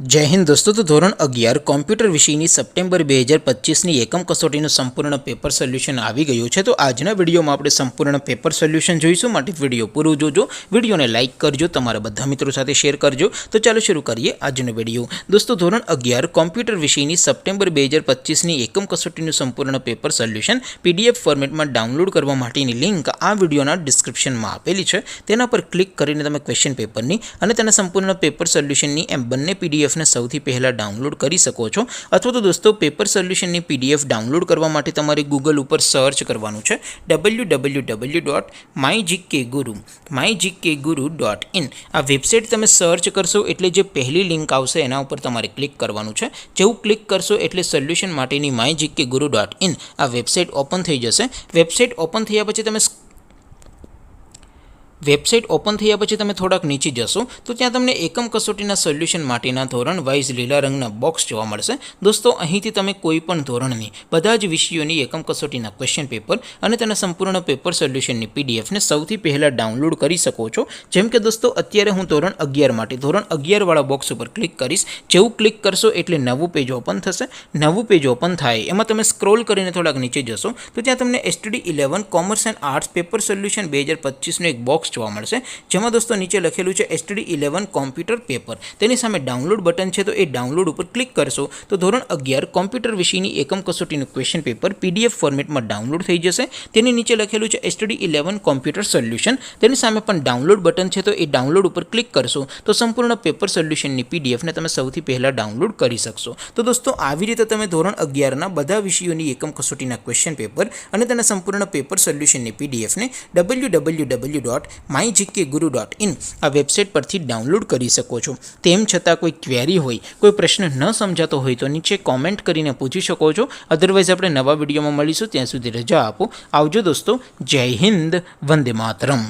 जय हिंद दोस्तों। तो धोरण 11 कॉम्प्यूटर विषयની સપ્ટેમ્બર 2025ની એકમ કસોટીનું સંપૂર્ણ પેપર સોલ્યુશન આવી ગયું છે। તો આજના વિડીયોમાં આપણે સંપૂર્ણ પેપર સોલ્યુશન જોઈશું। માટે વિડીયો પૂરો જોજો, વિડીયોને લાઇક કરજો, તમારા બધા મિત્રો સાથે શેર કરજો। તો ચાલો શરૂ કરીએ આજનો વિડીયો। દોસ્તો ધોરણ 11 કમ્પ્યુટર વિષયની સપ્ટેમ્બર 2025ની એકમ કસોટીનું સંપૂર્ણ પેપર સોલ્યુશન પીડીએફ ફોર્મેટમાં ડાઉનલોડ કરવા માટેની લિંક આ વિડીયોના ડિસ્ક્રિપ્શનમાં આપેલી છે। તેના પર ક્લિક કરીને તમે ક્વેશ્ચન પેપરની અને તેના સંપૂર્ણ પેપર સોલ્યુશનની એમ બંને પીડીએફ ने સૌથી પહેલા ડાઉનલોડ કરી શકો છો। અથવા તો દોસ્તો પેપર સોલ્યુશનની પીડીએફ ડાઉનલોડ કરવા માટે તમારે ગૂગલ ઉપર સર્ચ કરવાનું છે www.mygkguru.in। આ વેબસાઇટ તમે સર્ચ કરશો એટલે જે પહેલી લિંક આવશે એના ઉપર તમારે ક્લિક કરવાનું છે। જેવું ક્લિક કરશો એટલે સોલ્યુશન માટેની mygkguru.in આ વેબસાઇટ ઓપન થઈ જશે। વેબસાઇટ ઓપન થયા પછી તમે થોડાક નીચે જશો તો ત્યાં તમને એકમ કસોટીના સોલ્યુશન માટેના ધોરણ વાઇઝ લીલા રંગના બોક્સ જોવા મળશે। દોસ્તો અહીંથી તમે કોઈ પણ ધોરણની બધા જ વિષયોની એકમ કસોટીના ક્વેશ્ચન પેપર અને તેના સંપૂર્ણ પેપર સોલ્યુશનની પીડીએફને સૌથી પહેલાં ડાઉનલોડ કરી શકો છો। જેમ કે દોસ્તો અત્યારે હું ધોરણ 11 માટે ધોરણ 11 વાળા બોક્સ ઉપર ક્લિક કરીશ। જેવું ક્લિક કરશો એટલે નવું પેજ ઓપન થશે। નવું પેજ ઓપન થાય એમાં તમે સ્ક્રોલ કરીને થોડાક નીચે જશો તો ત્યાં તમને STD11 commerce and arts paper solution 2025નું એક બોક્સ જોવા મળશે। જેમાં દોસ્તો નીચે લખેલું છે STD11 કોમ્પ્યુટર પેપર, તેની સામે ડાઉનલોડ બટન છે। તો એ ડાઉનલોડ ઉપર ક્લિક કરશો તો ધોરણ 11 કોમ્પ્યુટર વિષયની એકમ કસોટીનું ક્વેશ્ચન પેપર પીડીએફ ફોર્મેટમાં ડાઉનલોડ થઈ જશે। તેની નીચે લખેલું છે STD11 કોમ્પ્યુટર સોલ્યુશન, તેની સામે પણ ડાઉનલોડ બટન છે। તો એ ડાઉનલોડ ઉપર ક્લિક કરશો તો સંપૂર્ણ પેપર સોલ્યુશનની પીડીએફને તમે સૌથી પહેલાં ડાઉનલોડ કરી શકશો। તો દોસ્તો આવી રીતે તમે ધોરણ 11ના બધા વિષયોની એકમ કસોટીના ક્વેશ્ચન પેપર અને તેના સંપૂર્ણ પેપર સોલ્યુશનની પીડીએફને www.mygkguru.in આ વેબસાઇટ પરથી ડાઉનલોડ કરી શકો છો। તેમ છતાં કોઈ ક્વેરી હોય, કોઈ પ્રશ્ન ન સમજાતો હોય તો નીચે કોમેન્ટ કરીને પૂછી શકો છો। અધરવાઇઝ આપણે નવા વિડીયોમાં મળીશું, ત્યાં સુધી રજા આપો। આવજો દોસ્તો, જય હિન્દ, વંદે માતરમ।